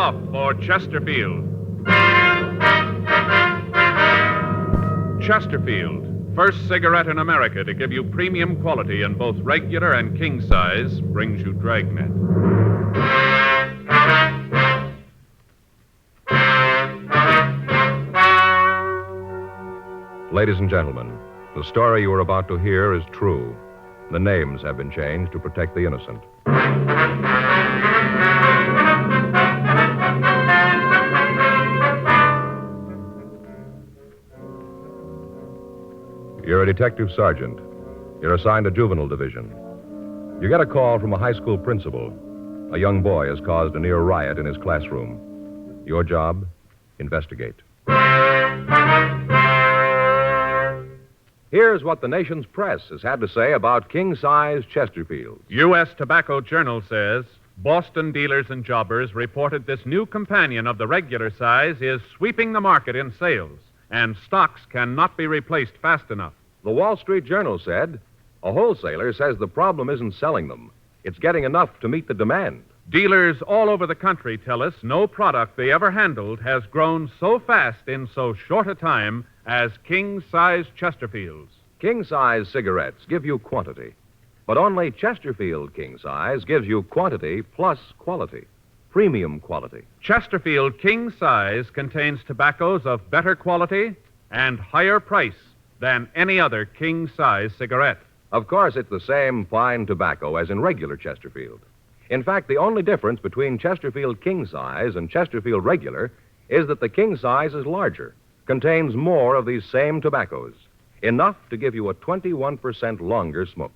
off for Chesterfield. Chesterfield, first cigarette in America to give you premium quality in both regular and king size, brings you Dragnet. Ladies and gentlemen, the story you are about to hear is true. The names have been changed to protect the innocent. You're a detective sergeant. You're assigned to juvenile division. You get a call from a high school principal. A young boy has caused a near riot in his classroom. Your job? Investigate. Here's what the nation's press has had to say about king-size Chesterfields. U.S. Tobacco Journal says Boston dealers and jobbers reported this new companion of the regular size is sweeping the market in sales, and stocks cannot be replaced fast enough. The Wall Street Journal said a wholesaler says the problem isn't selling them. It's getting enough to meet the demand. Dealers all over the country tell us no product they ever handled has grown so fast in so short a time as king-size Chesterfields. King-size cigarettes give you quantity, but only Chesterfield king-size gives you quantity plus quality, premium quality. Chesterfield king-size contains tobaccos of better quality and higher price than any other king-size cigarette. Of course, it's the same fine tobacco as in regular Chesterfield. In fact, the only difference between Chesterfield king-size and Chesterfield regular is that the king-size is larger, contains more of these same tobaccos, enough to give you a 21% longer smoke,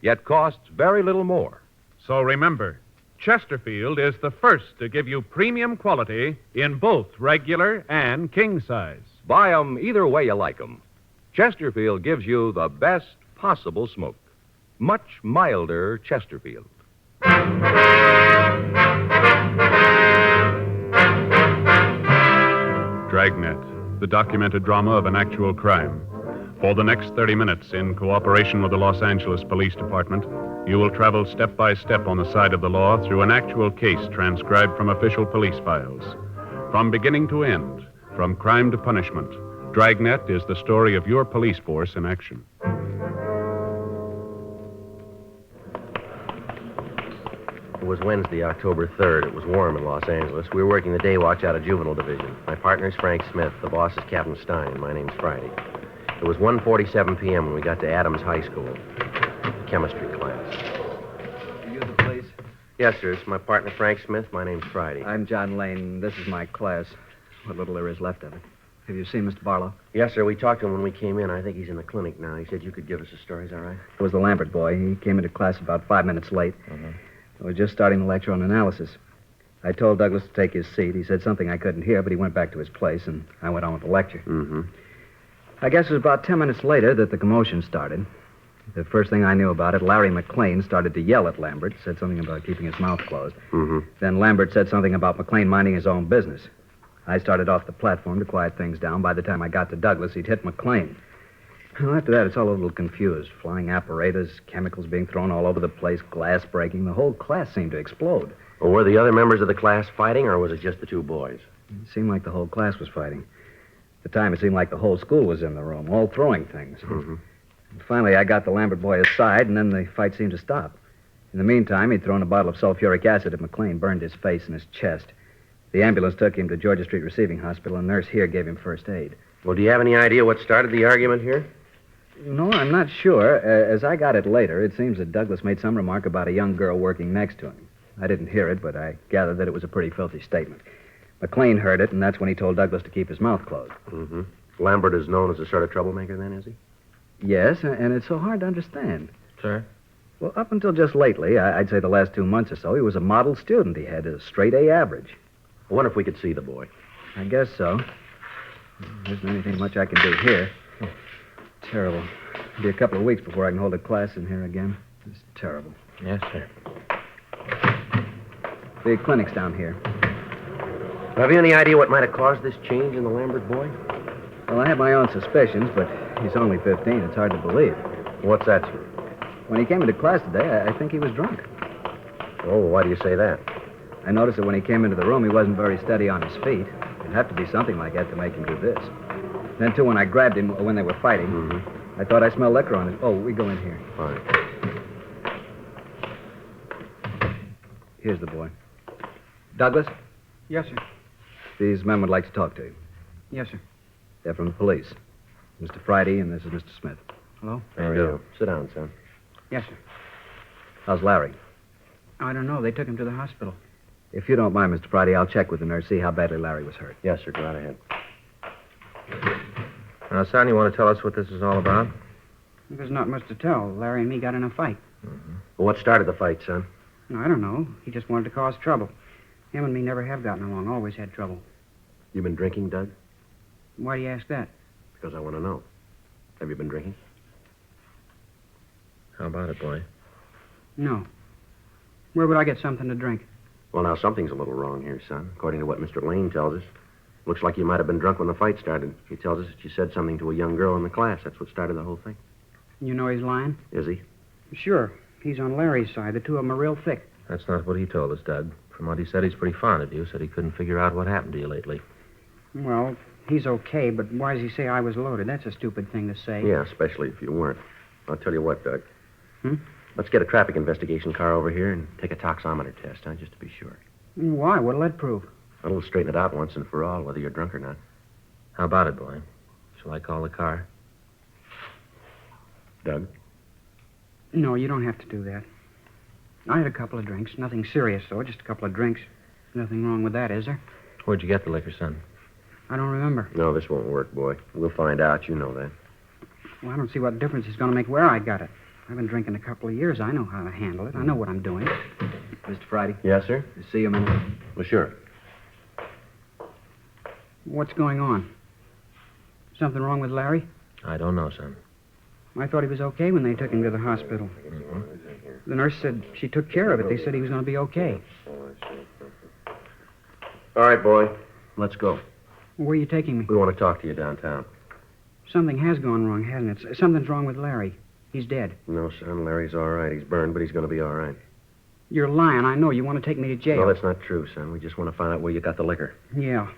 yet costs very little more. So remember, Chesterfield is the first to give you premium quality in both regular and king size. Buy 'em either way you like 'em. Chesterfield gives you the best possible smoke. Much milder Chesterfield. Dragnet, the documented drama of an actual crime. For the next 30 minutes, in cooperation with the Los Angeles Police Department, you will travel step by step on the side of the law through an actual case transcribed from official police files. From beginning to end, from crime to punishment, Dragnet is the story of your police force in action. It was Wednesday, October 3rd. It was warm in Los Angeles. We were working the day watch out of Juvenile Division. My partner's Frank Smith. The boss is Captain Stein. My name's Friday. It was 1:47 p.m. when we got to Adams High School. Chemistry class. You the police? Yes, sir. It's my partner, Frank Smith. My name's Friday. I'm John Lane. This is my class. What little there is left of it. Have you seen Mr. Barlow? Yes, sir. We talked to him when we came in. I think he's in the clinic now. He said you could give us a story. Is that right? It was the Lambert boy. He came into class about 5 minutes late. I was just starting the lecture on analysis. I told Douglas to take his seat. He said something I couldn't hear, but he went back to his place, and I went on with the lecture. Mm-hmm. I guess it was about 10 minutes later that the commotion started. The first thing I knew about it, Larry McLean started to yell at Lambert, said something about keeping his mouth closed. Mm-hmm. Then Lambert said something about McLean minding his own business. I started off the platform to quiet things down. By the time I got to Douglas, he'd hit McLean. Well, after that, it's all a little confused. Flying apparatus, chemicals being thrown all over the place, glass breaking. The whole class seemed to explode. Well, were the other members of the class fighting, or was it just the two boys? It seemed like the whole class was fighting. At the time, it seemed like the whole school was in the room, all throwing things. Mm-hmm. And finally, I got the Lambert boy aside, and then the fight seemed to stop. In the meantime, he'd thrown a bottle of sulfuric acid at McLean, burned his face and his chest. The ambulance took him to Georgia Street Receiving Hospital, and a nurse here gave him first aid. Well, do you have any idea what started the argument here? No, I'm not sure. As I got it later, it seems that Douglas made some remark about a young girl working next to him. I didn't hear it, but I gathered that it was a pretty filthy statement. McLean heard it, and that's when he told Douglas to keep his mouth closed. Mm-hmm. Lambert is known as a sort of troublemaker then, is he? Yes, and it's so hard to understand. Sir? Well, up until just lately, I'd say the last 2 months or so, he was a model student. He had a straight A average. I wonder if we could see the boy. I guess so. There isn't anything much I can do here. Terrible. It'll be a couple of weeks before I can hold a class in here again. It's terrible. Yes, sir. The clinic's down here. Have you any idea what might have caused this change in the Lambert boy? Well, I have my own suspicions, but he's only 15. It's hard to believe. What's that, sir? When he came into class today, I think he was drunk. Oh, why do you say that? I noticed that when he came into the room, he wasn't very steady on his feet. It'd have to be something like that to make him do this. Then, too, when I grabbed him when they were fighting, I thought I smelled liquor on his... Oh, we go in here. Fine. Here's the boy. Douglas, Yes, sir. these men would like to talk to you. Yes, sir. They're from the police. Mr. Friday, and this is Mr. Smith. Hello? How are you? Sit down, son. Yes, sir. How's Larry? I don't know. They took him to the hospital. If you don't mind, Mr. Friday, I'll check with the nurse, see how badly Larry was hurt. Yes, sir. Go right ahead. Now, son, you want to tell us what this is all about? There's not much to tell. Larry and me got in a fight. Well, what started the fight, son? I don't know. He just wanted to cause trouble. Him and me never have gotten along. Always had trouble. You been drinking, Doug? Why do you ask that? Because I want to know. Have you been drinking? How about it, boy? No. Where would I get something to drink? Well, now, something's a little wrong here, son. According to what Mr. Lane tells us. Looks like you might have been drunk when the fight started. He tells us that you said something to a young girl in the class. That's what started the whole thing. You know he's lying? Is he? Sure. He's on Larry's side. The two of them are real thick. That's not what he told us, Doug. From what he said, he's pretty fond of you. Said he couldn't figure out what happened to you lately. Well, he's okay, but why does he say I was loaded? That's a stupid thing to say. Yeah, especially if you weren't. I'll tell you what, Doug. Hmm? Let's get a traffic investigation car over here and take a toxometer test, huh, just to be sure. Why? What'll that prove? I'll straighten it out once and for all, whether you're drunk or not. How about it, boy? Shall I call the car? Doug? No, you don't have to do that. I had a couple of drinks. Nothing serious, though. Just a couple of drinks. Nothing wrong with that, is there? Where'd you get the liquor, son? I don't remember. No, this won't work, boy. We'll find out. You know that. Well, I don't see what difference it's going to make where I got it. I've been drinking a couple of years. I know how to handle it. I know what I'm doing. Mr. Friday? Yes, sir? See you a minute. Well, sure. What's going on? Something wrong with Larry? I don't know, son. I thought he was okay when they took him to the hospital. The nurse said she took care of it. They said he was going to be okay. All right, boy. Let's go. Where are you taking me? We want to talk to you downtown. Something has gone wrong, hasn't it? Something's wrong with Larry. He's dead. No, son. Larry's all right. He's burned, but he's going to be all right. You're lying. I know. You want to take me to jail. No, that's not true, son. We just want to find out where you got the liquor. Yeah.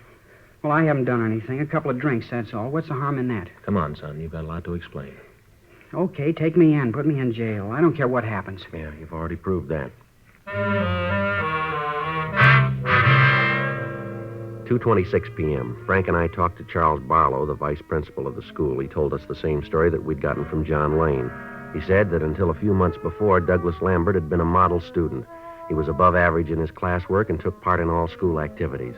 Well, I haven't done anything. A couple of drinks, that's all. What's the harm in that? Come on, son. You've got a lot to explain. Okay, take me in. Put me in jail. I don't care what happens. Yeah, you've already proved that. 2:26 p.m. Frank and I talked to Charles Barlow, the vice principal of the school. He told us the same story that we'd gotten from John Lane. He said that until a few months before, Douglas Lambert had been a model student. He was above average in his classwork and took part in all school activities.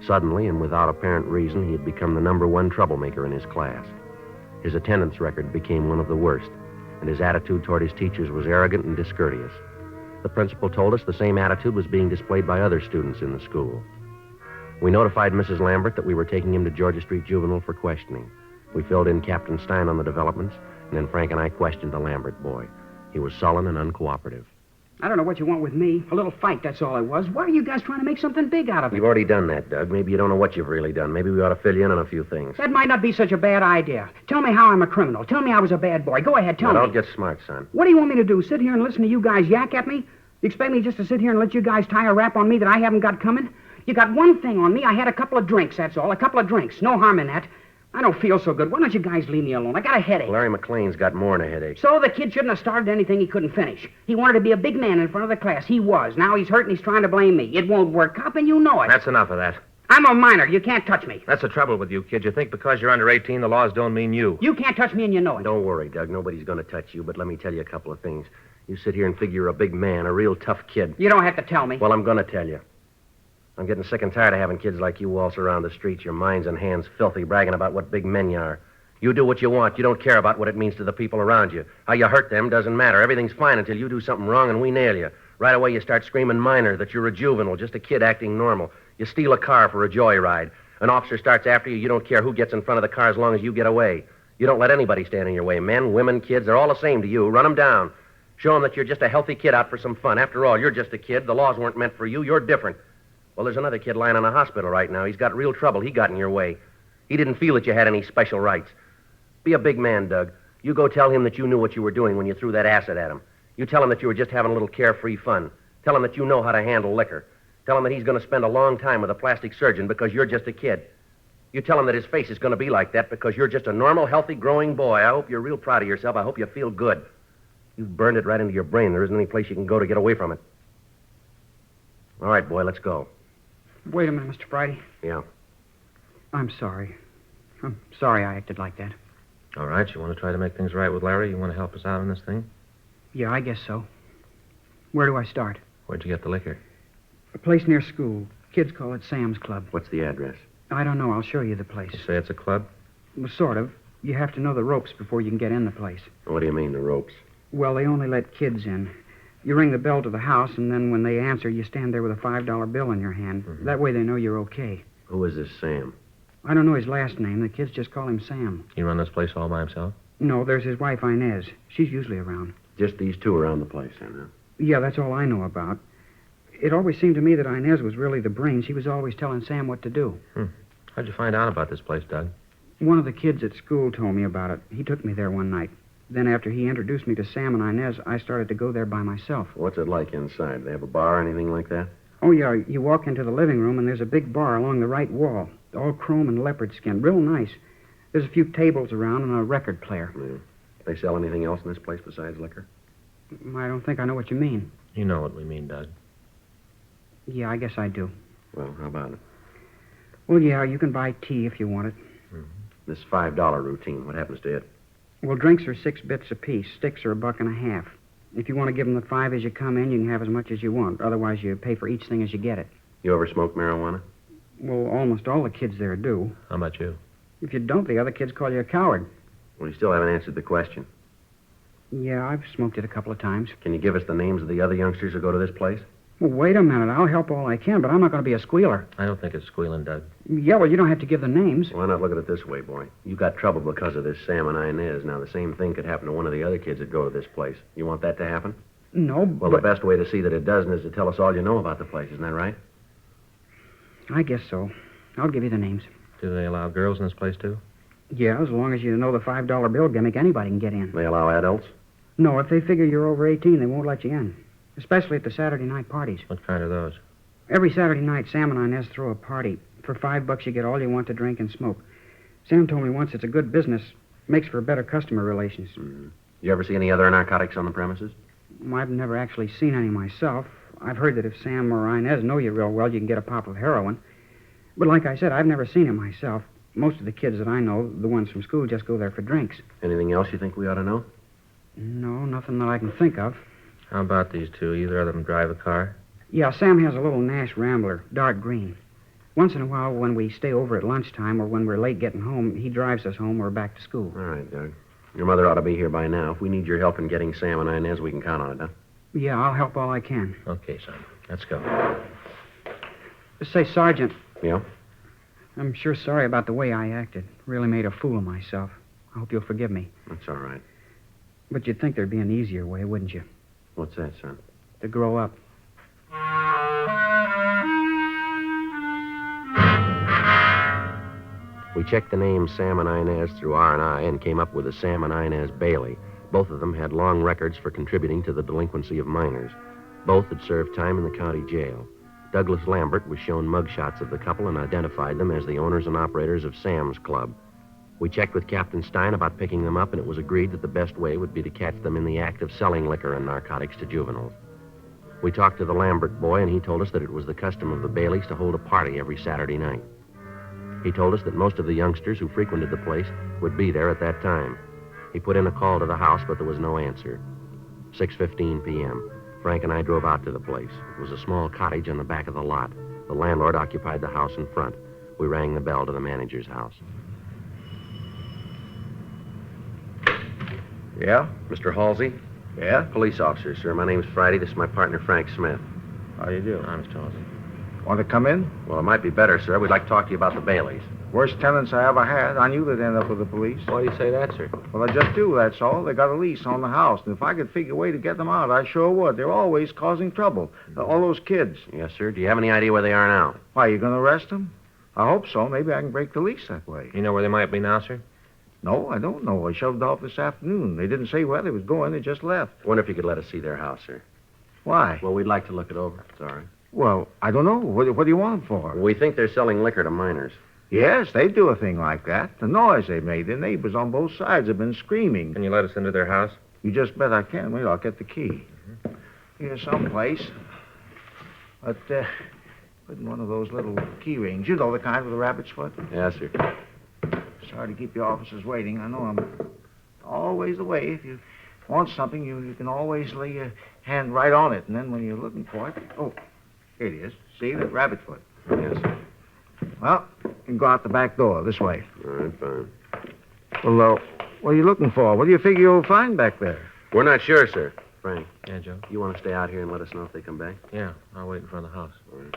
Suddenly, and without apparent reason, he had become the #1 troublemaker in his class. His attendance record became one of the worst, and his attitude toward his teachers was arrogant and discourteous. The principal told us the same attitude was being displayed by other students in the school. We notified Mrs. Lambert that we were taking him to Georgia Street Juvenile for questioning. We filled in Captain Stein on the developments, and then Frank and I questioned the Lambert boy. He was sullen and uncooperative. I don't know what you want with me. A little fight, that's all it was. Why are you guys trying to make something big out of it? You've already done that, Doug. Maybe you don't know what you've really done. Maybe we ought to fill you in on a few things. That might not be such a bad idea. Tell me how I'm a criminal. Tell me I was a bad boy. Go ahead, tell Now, me. don't get smart, son. What do you want me to do? Sit here and listen to you guys yak at me? You expect me just to sit here and let you guys tie a rap on me that I haven't got coming? You got one thing on me. I had a couple of drinks, that's all. A couple of drinks. No harm in that. I don't feel so good. Why don't you guys leave me alone? I got a headache. Larry McLean's got more than a headache. So the kid shouldn't have started anything he couldn't finish. He wanted to be a big man in front of the class. He was. Now he's hurt and he's trying to blame me. It won't work, cop, and you know it. That's enough of that. I'm a minor. You can't touch me. That's the trouble with you, kid. You think because you're under 18, the laws don't mean you. You can't touch me and you know it. Don't worry, Doug. Nobody's going to touch you, but let me tell you a couple of things. You sit here and figure you're a big man, a real tough kid. You don't have to tell me. Well, I'm going to tell you. I'm getting sick and tired of having kids like you waltz around the streets, your minds and hands filthy, bragging about what big men you are. You do what you want. You don't care about what it means to the people around you. How you hurt them doesn't matter. Everything's fine until you do something wrong and we nail you. Right away, you start screaming minor, that you're a juvenile, just a kid acting normal. You steal a car for a joyride. An officer starts after you. You don't care who gets in front of the car as long as you get away. You don't let anybody stand in your way. Men, women, kids, they're all the same to you. Run them down. Show them that you're just a healthy kid out for some fun. After all, you're just a kid. The laws weren't meant for you. You're different. Well, there's another kid lying in a hospital right now. He's got real trouble. He got in your way. He didn't feel that you had any special rights. Be a big man, Doug. You go tell him that you knew what you were doing when you threw that acid at him. You tell him that you were just having a little carefree fun. Tell him that you know how to handle liquor. Tell him that he's going to spend a long time with a plastic surgeon because you're just a kid. You tell him that his face is going to be like that because you're just a normal, healthy, growing boy. I hope you're real proud of yourself. I hope you feel good. You've burned it right into your brain. There isn't any place you can go to get away from it. All right, boy, let's go. Wait a minute, Mr. Friday. Yeah. I'm sorry. I'm sorry I acted like that. All right, you want to try to make things right with Larry? You want to help us out on this thing? Yeah, I guess so. Where do I start? Where'd you get the liquor? A place near school. Kids call it Sam's Club. What's the address? I don't know. I'll show you the place. You say it's a club? Well, sort of. You have to know the ropes before you can get in the place. What do you mean, the ropes? Well, they only let kids in. You ring the bell to the house, and then when they answer, you stand there with a $5 bill in your hand. Mm-hmm. That way they know you're okay. Who is this Sam? I don't know his last name. The kids just call him Sam. He run this place all by himself? No, there's his wife, Inez. She's usually around. Just these two around the place, then, huh? Yeah, that's all I know about. It always seemed to me that Inez was really the brain. She was always telling Sam what to do. How'd you find out about this place, Doug? One of the kids at school told me about it. He took me there one night. Then after he introduced me to Sam and Inez, I started to go there by myself. What's it like inside? They have a bar or anything like that? Oh, yeah, you walk into the living room, and there's a big bar along the right wall. All chrome and leopard skin. Real nice. There's a few tables around and a record player. Yeah. They sell anything else in this place besides liquor? I don't think I know what you mean. You know what we mean, Doug. Yeah, I guess I do. Well, how about it? Well, yeah, you can buy tea if you want it. This $5 routine, what happens to it? Well, drinks are 6 bits apiece. Sticks are $1.50. If you want to give them the 5 as you come in, you can have as much as you want. Otherwise, you pay for each thing as you get it. You ever smoke marijuana? Well, almost all the kids there do. How about you? If you don't, the other kids call you a coward. Well, you still haven't answered the question. Yeah, I've smoked it a couple of times. Can you give us the names of the other youngsters who go to this place? Well, wait a minute. I'll help all I can, but I'm not going to be a squealer. I don't think it's squealing, Doug. Yeah, well, you don't have to give the names. Why not look at it this way, boy? You got trouble because of this Sam and Inez. Now, the same thing could happen to one of the other kids that go to this place. You want that to happen? No, Well, but... the best way to see that it doesn't is to tell us all you know about the place. Isn't that right? I guess so. I'll give you the names. Do they allow girls in this place, too? Yeah, as long as you know the $5 bill gimmick, anybody can get in. They allow adults? No, if they figure you're over 18, they won't let you in. Especially at the Saturday night parties. What kind are those? Every Saturday night, Sam and Inez throw a party. For $5, you get all you want to drink and smoke. Sam told me once it's a good business. Makes for better customer relations. You ever see any other narcotics on the premises? I've never actually seen any myself. I've heard that if Sam or Inez know you real well, you can get a pop of heroin. But like I said, I've never seen it myself. Most of the kids that I know, the ones from school, just go there for drinks. Anything else you think we ought to know? No, nothing that I can think of. How about these two? Either of them drive a car? Yeah, Sam has a little Nash Rambler, dark green. Once in a while, when we stay over at lunchtime or when we're late getting home, he drives us home or back to school. All right, Doug. Your mother ought to be here by now. If we need your help in getting Sam and Inez, we can count on it, huh? Yeah, I'll help all I can. Okay, son. Let's go. Say, Sergeant, Yeah? I'm sure sorry about the way I acted. Really made a fool of myself. I hope you'll forgive me. That's all right. But you'd think there'd be an easier way, wouldn't you? What's that, son? To grow up. We checked the names Sam and Inez through R&I and came up with a Sam and Inez Bailey. Both of them had long records for contributing to the delinquency of minors. Both had served time in the county jail. Douglas Lambert was shown mugshots of the couple and identified them as the owners and operators of Sam's Club. We checked with Captain Stein about picking them up, and it was agreed that the best way would be to catch them in the act of selling liquor and narcotics to juveniles. We talked to the Lambert boy, and he told us that it was the custom of the Baileys to hold a party every Saturday night. He told us that most of the youngsters who frequented the place would be there at that time. He put in a call to the house, but there was no answer. 6:15 p.m. Frank and I drove out to the place. It was a small cottage on the back of the lot. The landlord occupied the house in front. We rang the bell to the manager's house. Yeah? Mr. Halsey? Yeah? Police officer, sir. My name's Friday. This is my partner, Frank Smith. How do you do? I'm Mr. Halsey. Want to come in? Well, it might be better, sir. We'd like to talk to you about the Baileys. Worst tenants I ever had. I knew they'd end up with the police. Why do you say that, sir? Well, I just do, that's all. They got a lease on the house, and if I could figure a way to get them out, I sure would. They're always causing trouble. All those kids. Yes, sir. Do you have any idea where they are now? Why, you going to arrest them? I hope so. Maybe I can break the lease that way. You know where they might be now, sir? No, I don't know. I shoved off this afternoon. They didn't say where they was going. They just left. I wonder if you could let us see their house, sir. Why? Well, we'd like to look it over. It's all right. Well, I don't know. What do you want them for? We think they're selling liquor to minors. Yes, they do a thing like that. The noise they made, the neighbors on both sides have been screaming. Can you let us into their house? You just bet I can. Wait, I'll get the key. Here's someplace. But, put in one of those little key rings. You know the kind with the rabbit's foot? Yes, sir. Sorry to keep your officers waiting. I know I'm always the way. If you want something, you can always lay your hand right on it. And then when you're looking for it... Oh, here it is. See, that rabbit foot. Yes, sir. Well, you can go out the back door, this way. All right, fine. Well, what are you looking for? What do you figure you'll find back there? We're not sure, sir. Frank, Yeah, Joe? you want to stay out here and let us know if they come back? Yeah, I'll wait in front of the house. All right.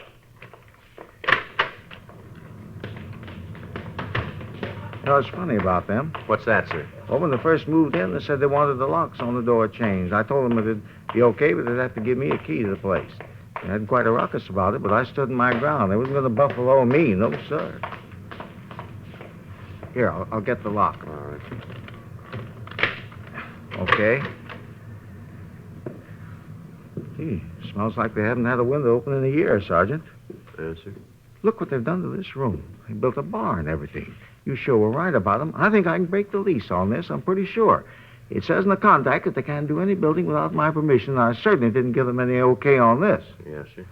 You know, it's funny about them. What's that, sir? Well, when they first moved in, they said they wanted the locks on the door changed. I told them it'd be okay, but they'd have to give me a key to the place. They had quite a ruckus about it, but I stood my ground. They wasn't going to buffalo me, no, sir. Here, I'll get the lock. All right. Okay. Gee, smells like they haven't had a window open in a year, Sergeant. Yes, sir. Look what they've done to this room. They built a bar and everything. You sure were right about them. I think I can break the lease on this. I'm pretty sure. It says in the contract that they can't do any building without my permission, and I certainly didn't give them any okay on this. Yes, sir.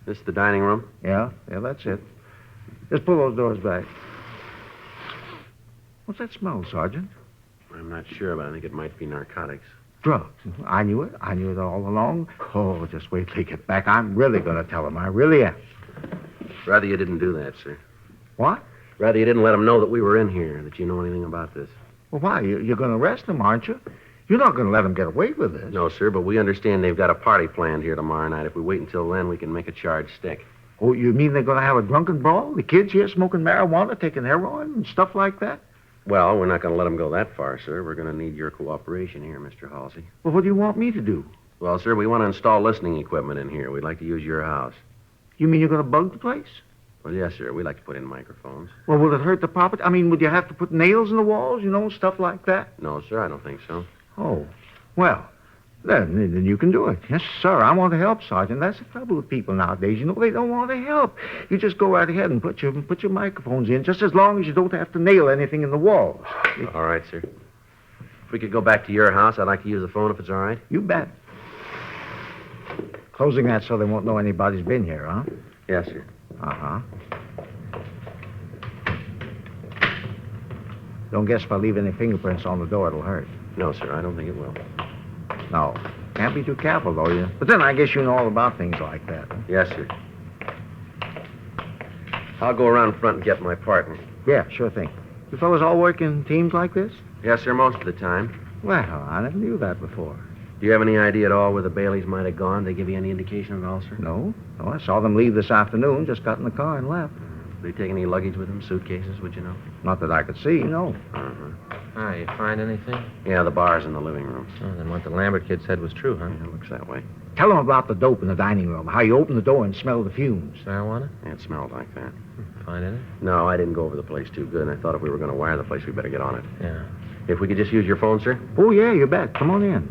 This is the dining room? Yeah, that's it. Just pull those doors back. What's that smell, Sergeant? I'm not sure, but I think it might be narcotics. Drugs. I knew it. I knew it all along. Oh, just wait till they get back. I'm really going to tell them. I really am. Rather you didn't do that, sir. What? Rather you didn't let them know that we were in here, that you know anything about this. Well, why? You're going to arrest them, aren't you? You're not going to let them get away with this. No, sir, but we understand they've got a party planned here tomorrow night. If we wait until then, we can make a charge stick. Oh, you mean they're going to have a drunken brawl? The kids here smoking marijuana, taking heroin, and stuff like that? Well, we're not going to let them go that far, sir. We're going to need your cooperation here, Mr. Halsey. Well, what do you want me to do? Well, sir, we want to install listening equipment in here. We'd like to use your house. You mean you're going to bug the place? Well, yes, sir. We'd like to put in microphones. Well, will it hurt the property? I mean, would you have to put nails in the walls, stuff like that? No, sir, I don't think so. Oh, well, then you can do it. Yes, sir, I want to help, Sergeant. That's the trouble with people nowadays. They don't want to help. You just go right ahead and put your microphones in, just as long as you don't have to nail anything in the walls. All right, sir. If we could go back to your house, I'd like to use the phone if it's all right. You bet. Closing that so they won't know anybody's been here, huh? Yes, sir. Uh-huh. Don't guess if I leave any fingerprints on the door, it'll hurt. No, sir, I don't think it will. No. Can't be too careful, though. But then I guess you know all about things like that. Yes, sir. I'll go around front and get my partner. Yeah, sure thing. You fellas all work in teams like this? Yes, sir, most of the time. Well, I never knew that before. Do you have any idea at all where the Baileys might have gone? They give you any indication at all, sir? No, I saw them leave this afternoon, just got in the car and left. Did they take any luggage with them, suitcases, would you know? Not that I could see, no. Ah, you find anything? Yeah, the bar's in the living room. Oh, then what the Lambert kid said was true, huh? Yeah, it looks that way. Tell them about the dope in the dining room, how you open the door and smell the fumes. Marijuana? Yeah, it smelled like that. Find any? No, I didn't go over the place too good, and I thought if we were going to wire the place, we'd better get on it. Yeah. If we could just use your phone, sir? Oh, yeah, you bet. Come on in.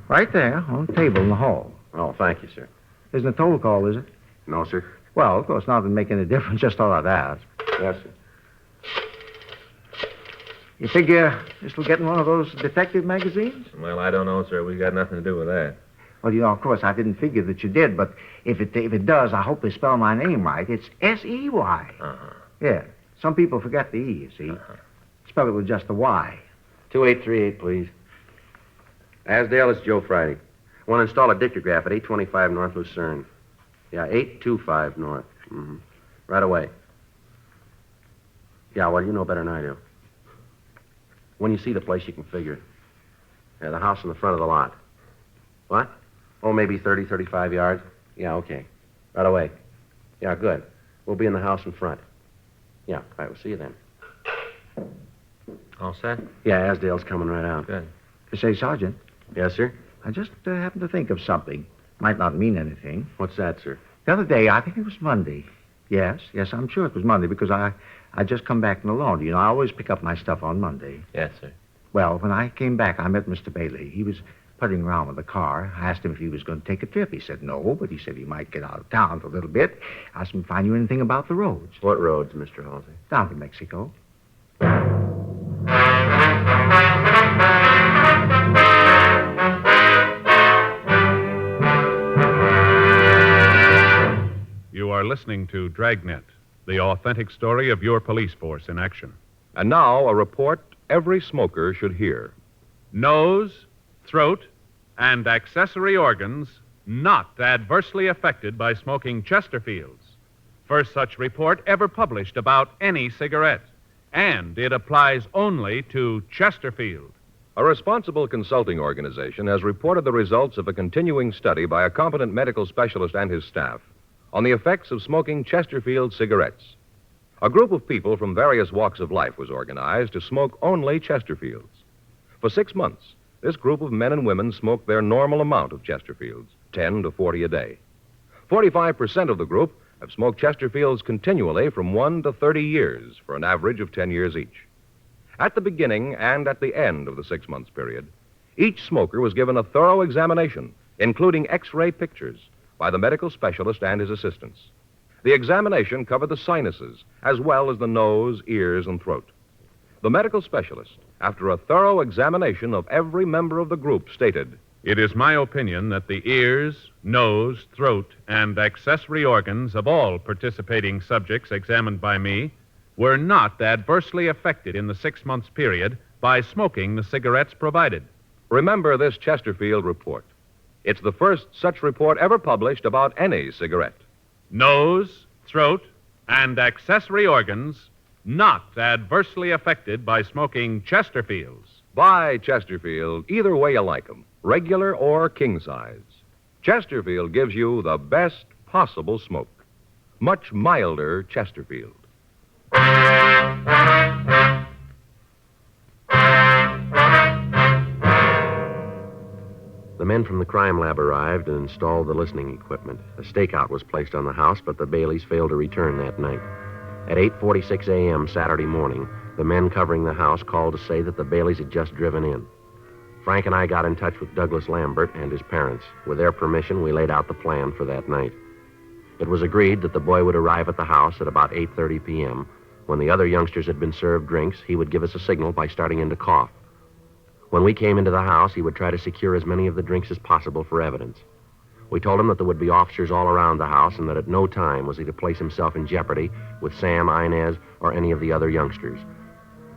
Right there, on the table in the hall. Oh, thank you, sir. Isn't a total call, is it? No, sir? Well, of course, not that it make any difference. Just thought I'd ask. Yes, sir. You figure this will get in one of those detective magazines? Well, I don't know, sir. We got nothing to do with that. Well, of course, I didn't figure that you did, but if it does, I hope they spell my name right. It's S-E-Y. Uh-huh. Yeah. Some people forget the E, you see. Spell it with just the Y. 2838, please. Asdale, it's Joe Friday. I want to install a dictograph at 825 North Lucerne. Yeah, 825 North. Mm-hmm. Right away. Yeah, well, you know better than I do. When you see the place, you can figure it. Yeah, the house in the front of the lot. What? Oh, maybe 30, 35 yards? Yeah, okay. Right away. Yeah, good. We'll be in the house in front. Yeah, all right, we'll see you then. All set? Yeah, Asdale's coming right out. Good. Say, Sergeant, Yes, sir? I just happened to think of something. Might not mean anything. What's that, sir? The other day, I think it was Monday. Yes, I'm sure it was Monday because I just come back from the laundry. I always pick up my stuff on Monday. Yes, sir. Well, when I came back, I met Mr. Bailey. He was puttering around with the car. I asked him if he was going to take a trip. He said no, but he said he might get out of town for a little bit. Asked him if I knew anything about the roads. What roads, Mr. Halsey? Down to Mexico. You are listening to Dragnet, the authentic story of your police force in action. And now, a report every smoker should hear. Nose, throat, and accessory organs not adversely affected by smoking Chesterfields. First such report ever published about any cigarette. And it applies only to Chesterfield. A responsible consulting organization has reported the results of a continuing study by a competent medical specialist and his staff on the effects of smoking Chesterfield cigarettes. A group of people from various walks of life was organized to smoke only Chesterfields. For 6 months, this group of men and women smoked their normal amount of Chesterfields, 10 to 40 a day. 45% of the group have smoked Chesterfields continually from 1 to 30 years, for an average of 10 years each. At the beginning and at the end of the 6 months period, each smoker was given a thorough examination, including X-ray pictures, by the medical specialist and his assistants. The examination covered the sinuses, as well as the nose, ears, and throat. The medical specialist, after a thorough examination of every member of the group, stated, It is my opinion that the ears, nose, throat, and accessory organs of all participating subjects examined by me were not adversely affected in the 6 months period by smoking the cigarettes provided. Remember this Chesterfield report. It's the first such report ever published about any cigarette. Nose, throat, and accessory organs not adversely affected by smoking Chesterfields. Buy Chesterfield either way you like 'em, regular or king size. Chesterfield gives you the best possible smoke. Much milder Chesterfield. The men from the crime lab arrived and installed the listening equipment. A stakeout was placed on the house, but the Baileys failed to return that night. At 8:46 a.m. Saturday morning, the men covering the house called to say that the Baileys had just driven in. Frank and I got in touch with Douglas Lambert and his parents. With their permission, we laid out the plan for that night. It was agreed that the boy would arrive at the house at about 8:30 p.m. When the other youngsters had been served drinks, he would give us a signal by starting in to cough. When we came into the house, he would try to secure as many of the drinks as possible for evidence. We told him that there would be officers all around the house and that at no time was he to place himself in jeopardy with Sam, Inez, or any of the other youngsters.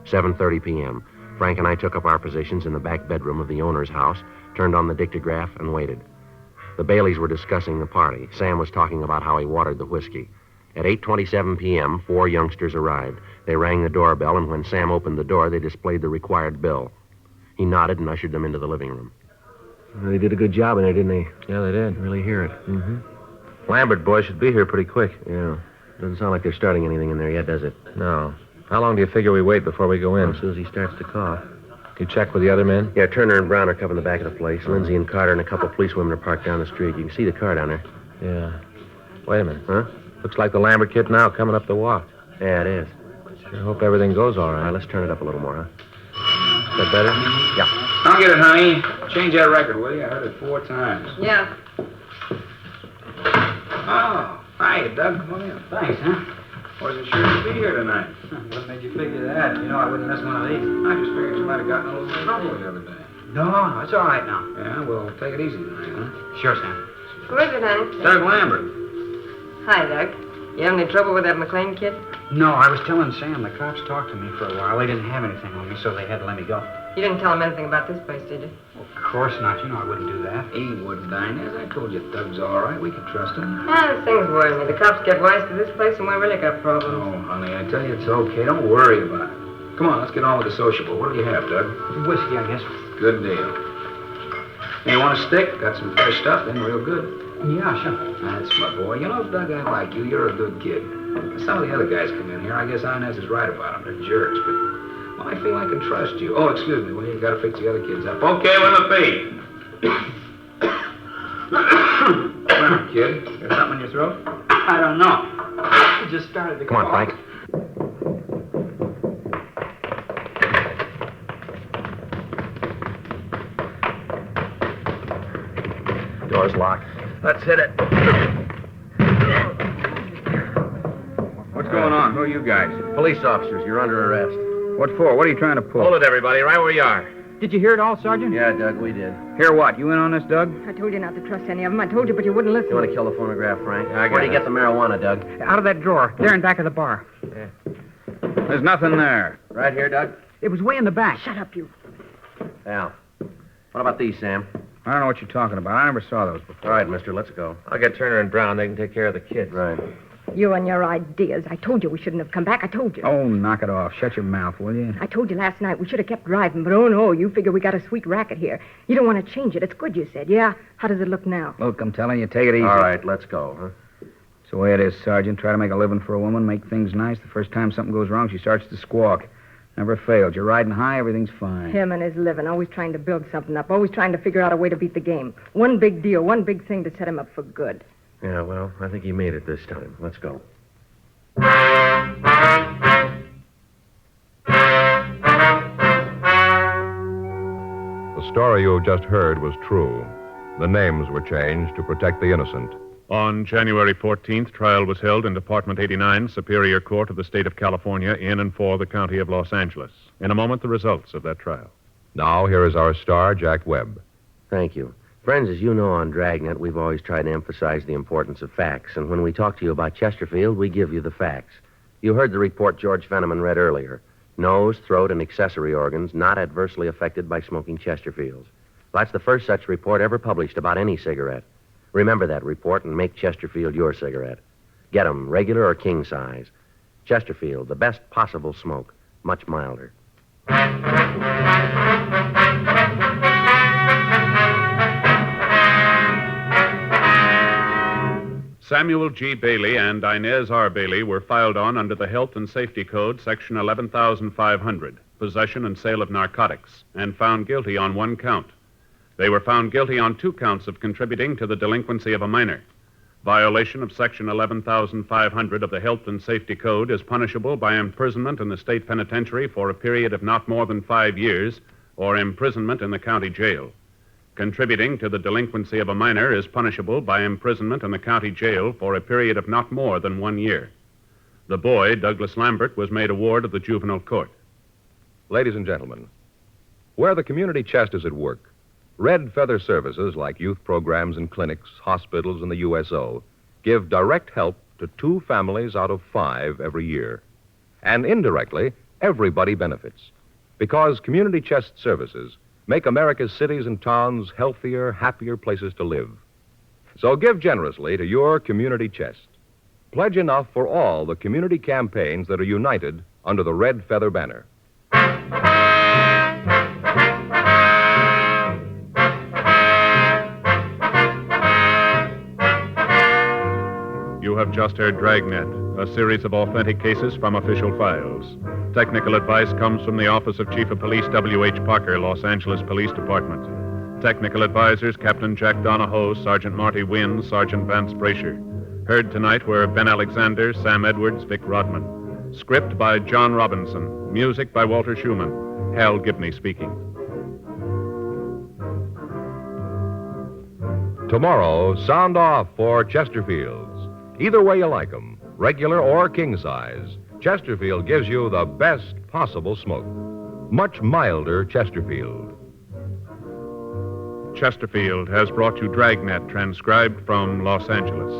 7:30 p.m. Frank and I took up our positions in the back bedroom of the owner's house, turned on the dictograph, and waited. The Baileys were discussing the party. Sam was talking about how he watered the whiskey. At 8:27 p.m., 4 youngsters arrived. They rang the doorbell, and when Sam opened the door, they displayed the required bill. He nodded and ushered them into the living room. They did a good job in there, didn't they? Yeah, they did. Really hear it. Mm-hmm. Lambert boy should be here pretty quick. Yeah. Doesn't sound like they're starting anything in there yet, does it? No. How long do you figure we wait before we go in? As soon as he starts to cough. You check with the other men? Yeah, Turner and Brown are covering the back of the place. Lindsay and Carter and a couple of policewomen are parked down the street. You can see the car down there. Yeah. Wait a minute. Huh? Looks like the Lambert kid now coming up the walk. Yeah, it is. Sure hope everything goes all All right. right, let's turn it up a little more, huh? Is that better? Yeah. I'll get it, honey. Change that record, will you? I heard it 4 times. Yeah. Oh, hi, Doug. Come on in. Thanks, huh? Wasn't sure you'd be here tonight. What made you figure that? You know I wouldn't miss one of these. I just figured you might have gotten a little trouble the other day. No, it's all right now. Yeah, well, take it easy tonight, huh? Sure, Sam. Who is it, honey? Doug Lambert. Hi, Doug. You have any trouble with that McLean kid? No, I was telling Sam the cops talked to me for a while. They didn't have anything on me, so they had to let me go. You didn't tell him anything about this place, did you? Of course not. You know I wouldn't do that. He wouldn't, Inez. I told you Doug's all right. We can trust him. Ah, things worry me. The cops get wise to this place and we really got problems. Oh, honey, I tell you it's okay. Don't worry about it. Come on, let's get on with the sociable. What do you have, Doug? Whiskey, I guess. Good deal. Hey, you want a stick? Got some fresh stuff in, real good. Yeah, sure. That's my boy. You know, Doug, I like you. You're a good kid. Some of the other guys come in here. I guess Inez is right about them. They're jerks, but well, I feel I can trust you. Oh, excuse me. Well, you got to fix the other kids up. Okay, with a beat. Well, kid, got something in your throat? I don't know. It just started to Come on, Frank. door's locked. Let's hit it. What's going on? Who are you guys? Police officers, you're under arrest. What for? What are you trying to pull? Hold it, everybody, right where you are. Did you hear it all, Sergeant? Yeah, Doug, we did. Hear what? You in on this, Doug? I told you not to trust any of them. I told you, but you wouldn't listen. You want to kill the phonograph, Frank? I got Where do you it. get the marijuana, Doug? Out of that drawer, there in back of the bar. There's nothing there. Right here, Doug? It was way in the back. Shut up, you. Al. What about these, Sam? I don't know what you're talking about. I never saw those before. All right, mister, let's go. I'll get Turner and Brown. They can take care of the kids. Right. You and your ideas. I told you we shouldn't have come back. I told you. Oh, knock it off. Shut your mouth, will you? I told you last night we should have kept driving, but oh no, you figure we got a sweet racket here. You don't want to change it. It's good, you said. Yeah? How does it look now? Look, I'm telling you, take it easy. All right, let's go, huh? It's the way it is, Sergeant. Try to make a living for a woman, make things nice. The first time something goes wrong, she starts to squawk. Never failed. You're riding high, everything's fine. Him and his living, always trying to build something up, always trying to figure out a way to beat the game. One big deal, one big thing to set him up for good. Yeah, well, I think he made it this time. Let's go. The story you just heard was true. The names were changed to protect the innocent. On January 14th, trial was held in Department 89, Superior Court of the State of California, in and for the County of Los Angeles. In a moment, the results of that trial. Now, here is our star, Jack Webb. Thank you. Friends, as you know on Dragnet, we've always tried to emphasize the importance of facts, and when we talk to you about Chesterfield, we give you the facts. You heard the report George Fenneman read earlier. Nose, throat, and accessory organs not adversely affected by smoking Chesterfields. That's the first such report ever published about any cigarette. Remember that report and make Chesterfield your cigarette. Get 'em, regular or king size. Chesterfield, the best possible smoke, much milder. Samuel G. Bailey and Inez R. Bailey were filed on under the Health and Safety Code, Section 11,500, possession and sale of narcotics, and found guilty on one count. They were found guilty on 2 counts of contributing to the delinquency of a minor. Violation of Section 11,500 of the Health and Safety Code is punishable by imprisonment in the state penitentiary for a period of not more than 5 years or imprisonment in the county jail. Contributing to the delinquency of a minor is punishable by imprisonment in the county jail for a period of not more than 1 year. The boy, Douglas Lambert, was made a ward of the juvenile court. Ladies and gentlemen, where the community chest is at work, Red Feather Services, like youth programs and clinics, hospitals, and the USO, give direct help to 2 families out of 5 every year. And indirectly, everybody benefits. Because community chest services make America's cities and towns healthier, happier places to live. So give generously to your community chest. Pledge enough for all the community campaigns that are united under the Red Feather banner. You have just heard Dragnet, a series of authentic cases from official files. Technical advice comes from the Office of Chief of Police W.H. Parker, Los Angeles Police Department. Technical advisors Captain Jack Donahoe, Sergeant Marty Wynn, Sergeant Vance Brasher. Heard tonight were Ben Alexander, Sam Edwards, Vic Rodman. Script by John Robinson. Music by Walter Schumann. Hal Gibney speaking. Tomorrow, sound off for Chesterfields. Either way you like 'em, regular or king size, Chesterfield gives you the best possible smoke. Much milder Chesterfield. Chesterfield has brought you Dragnet, transcribed from Los Angeles.